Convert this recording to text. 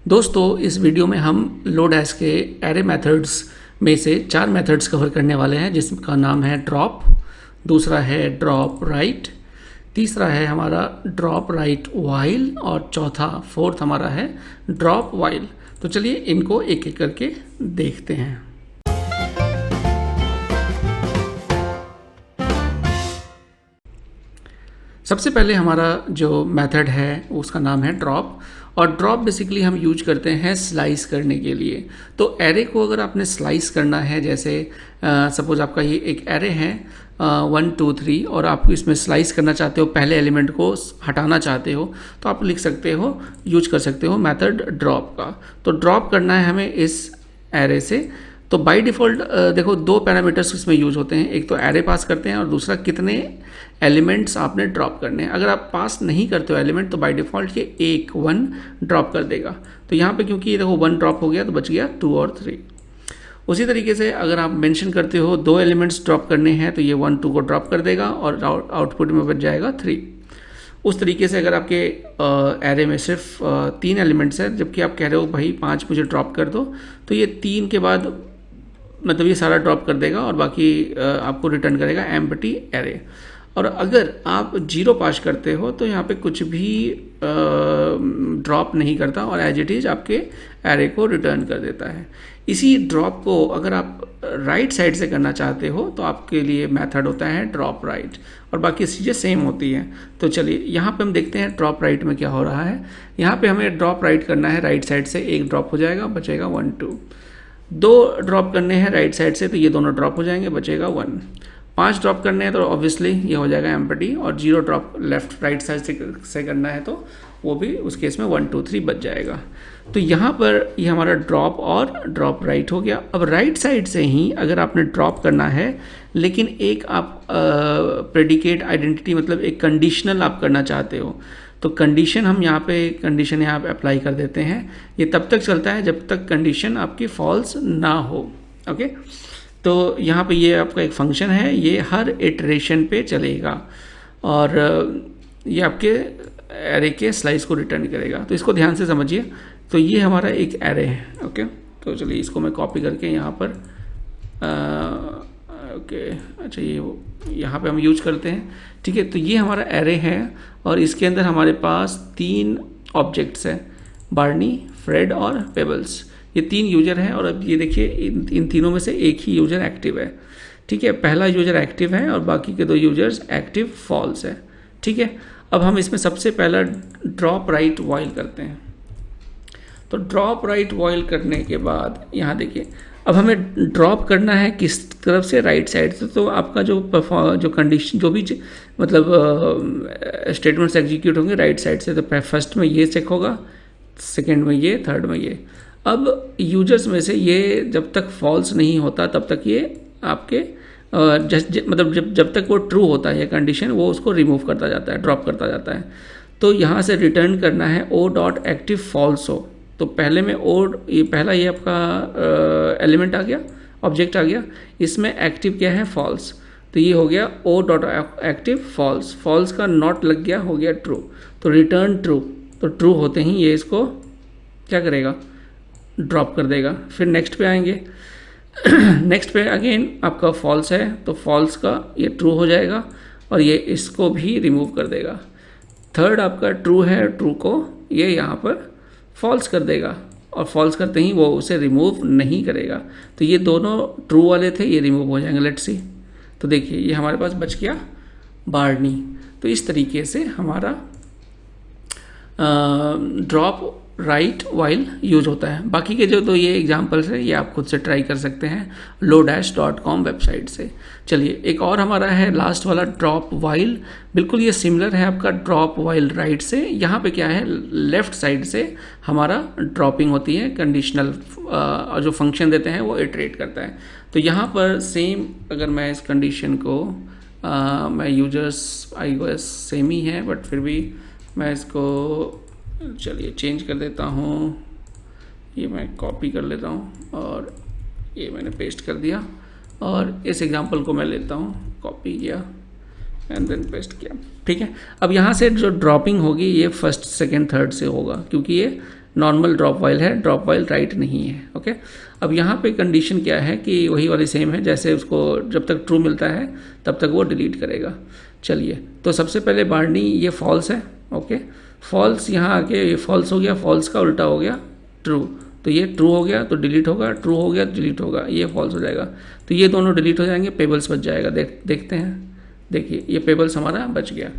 दोस्तों इस वीडियो में हम लोडैश के एरे मेथड्स में से 4 मेथड्स कवर करने वाले हैं, जिसका नाम है ड्रॉप, दूसरा है ड्रॉप राइट, तीसरा है हमारा ड्रॉप राइट वाइल और चौथा फोर्थ हमारा है ड्रॉप वाइल। तो चलिए इनको एक एक करके देखते हैं। सबसे पहले हमारा जो मेथड है उसका नाम है ड्रॉप, और ड्रॉप बेसिकली हम यूज करते हैं स्लाइस करने के लिए। तो एरे को अगर आपने स्लाइस करना है, जैसे सपोज आपका ये एक एरे है 1 2 3 और आप इसमें स्लाइस करना चाहते हो, पहले एलिमेंट को हटाना चाहते हो, तो आप लिख सकते हो, यूज कर सकते हो मेथड ड्रॉप का। तो ड्रॉप करना है हमें इस एरे से। तो बाय डिफ़ॉल्ट देखो 2 पैरामीटर्स इसमें यूज होते हैं, एक तो एरे पास करते हैं और दूसरा कितने एलिमेंट्स आपने ड्रॉप करने हैं। अगर आप पास नहीं करते हो एलिमेंट तो बाय डिफ़ॉल्ट ये 1 ड्रॉप कर देगा। तो यहाँ पे क्योंकि ये देखो 1 ड्रॉप हो गया तो बच गया 2 और 3। उसी तरीके से अगर आप मेंशन करते हो 2 एलिमेंट्स ड्रॉप करने हैं तो ये 1 2 को ड्रॉप कर देगा और आउटपुट में बच जाएगा 3। उस तरीके से अगर आपके एरे में सिर्फ 3 एलिमेंट्स है, जबकि आप कह रहे हो भाई 5 मुझे ड्रॉप कर दो, तो ये 3 के बाद मतलब ये सारा ड्रॉप कर देगा और बाकी आपको रिटर्न करेगा एम्प्टी एरे। और अगर आप 0 पास करते हो तो यहाँ पे कुछ भी ड्रॉप नहीं करता और एज इट इज़ आपके एरे को रिटर्न कर देता है। इसी ड्रॉप को अगर आप राइट साइड से करना चाहते हो तो आपके लिए मेथड होता है ड्रॉप राइट, और बाकी चीज़ें सेम होती हैं। तो चलिए यहाँ पे हम देखते हैं ड्रॉप राइट में क्या हो रहा है। यहाँ पे हमें ड्रॉप राइट करना है राइट साइड से, 1 ड्रॉप हो जाएगा, बचेगा 1 2। 2 ड्रॉप करने हैं राइट साइड से तो ये दोनों ड्रॉप हो जाएंगे, बचेगा 1। 5 ड्रॉप करने हैं तो ऑब्वियसली ये हो जाएगा एम्प्टी, और 0 ड्रॉप लेफ्ट राइट साइड से करना है तो वो भी उस केस में 1 2 3 बच जाएगा। तो यहाँ पर ये हमारा ड्रॉप और ड्रॉप राइट हो गया। अब राइट साइड से ही अगर आपने ड्रॉप करना है, लेकिन एक आप प्रेडिकेट आइडेंटिटी मतलब एक कंडीशनल आप करना चाहते हो, तो कंडीशन हम यहाँ पे अप्लाई कर देते हैं। ये तब तक चलता है जब तक कंडीशन आपकी फॉल्स ना हो। ओके, तो यहाँ पे ये आपका एक फंक्शन है, ये हर इटरेशन पे चलेगा और ये आपके एरे के स्लाइस को रिटर्न करेगा। तो इसको ध्यान से समझिए। तो ये हमारा एक एरे है। ओके, तो चलिए इसको मैं कॉपी करके यहाँ पर ओके अच्छा ये यहाँ पे हम यूज करते हैं। ठीक है, तो ये हमारा एरे है और इसके अंदर हमारे पास 3 ऑब्जेक्ट्स हैं, बार्नी, फ्रेड और पेबल्स। ये 3 यूजर हैं और अब ये देखिए इन तीनों में से एक ही यूजर एक्टिव है। ठीक है, पहला यूजर एक्टिव है और बाकी के 2 यूजर्स एक्टिव फॉल्स है। ठीक है, अब हम इसमें सबसे पहला ड्रॉप राइट वाइल करते हैं। तो ड्रॉप राइट वाइल करने के बाद यहाँ देखिए, अब हमें ड्रॉप करना है किस तरफ से, राइट साइड से। तो आपका जो कंडीशन जो भी मतलब स्टेटमेंट्स एग्जीक्यूट होंगे राइट साइड से। तो फर्स्ट में ये चेक होगा, सेकेंड में ये, थर्ड में ये। अब यूजर्स में से ये जब तक फॉल्स नहीं होता तब तक ये आपके मतलब जब तक वो ट्रू होता है ये कंडीशन, वो उसको रिमूव करता जाता है, ड्रॉप करता जाता है। तो यहाँ से रिटर्न करना है ओ डॉट एक्टिव फॉल्स हो। तो पहले में पहला ये आपका एलिमेंट आ गया, ऑब्जेक्ट आ गया, इसमें एक्टिव क्या है, फॉल्स। तो ये हो गया O dot active false, false का नॉट लग गया, हो गया ट्रू। तो रिटर्न ट्रू। तो ट्रू होते ही ये इसको क्या करेगा, ड्रॉप कर देगा। फिर नेक्स्ट पे आएंगे, नेक्स्ट पे अगेन आपका फॉल्स है तो फॉल्स का ये ट्रू हो जाएगा और ये इसको भी रिमूव कर देगा। थर्ड आपका ट्रू है, ट्रू को ये यहाँ पर फॉल्स कर देगा और फॉल्स करते ही वो उसे रिमूव नहीं करेगा। तो ये दोनों ट्रू वाले थे, ये रिमूव हो जाएंगे। Let's see. तो देखिए ये हमारे पास बच गया बार्नी। तो इस तरीके से हमारा ड्रॉप राइट वाइल यूज होता है। बाकी के जो तो ये एग्जांपल्स है ये आप खुद से ट्राई कर सकते हैं lodash.com वेबसाइट से। चलिए एक और हमारा है लास्ट वाला ड्रॉप वाइल। बिल्कुल ये सिमिलर है आपका ड्रॉप वाइल राइट से। यहाँ पे क्या है, लेफ्ट साइड से हमारा ड्रॉपिंग होती है, कंडीशनल और जो फंक्शन देते हैं वो इटरेट करता है। तो यहाँ पर सेम अगर मैं इस कंडीशन को मैं यूजर्स आई गेस सेम ही है, बट फिर भी मैं इसको चलिए चेंज कर देता हूँ। ये मैं कॉपी कर लेता हूँ और ये मैंने पेस्ट कर दिया और इस एग्जांपल को मैं लेता हूँ, कॉपी किया एंड देन पेस्ट किया। ठीक है, अब यहाँ से जो ड्रॉपिंग होगी ये फर्स्ट सेकंड थर्ड से होगा क्योंकि ये नॉर्मल ड्रॉप वाइल है, ड्रॉप वाइल राइट नहीं है। ओके, अब यहाँ पे कंडीशन क्या है कि वही वाली सेम है, जैसे उसको जब तक ट्रू मिलता है तब तक वो डिलीट करेगा। चलिए, तो सबसे पहले बारनी ये फॉल्स है। ओके, फॉल्स यहाँ आके ये फॉल्स हो गया, फॉल्स का उल्टा हो गया ट्रू, तो ये ट्रू हो गया तो डिलीट होगा, ट्रू हो गया तो डिलीट होगा, ये फॉल्स हो जाएगा। तो ये दोनों डिलीट हो जाएंगे, पेबल्स बच जाएगा। देखते हैं, देखिए ये पेबल्स हमारा बच गया।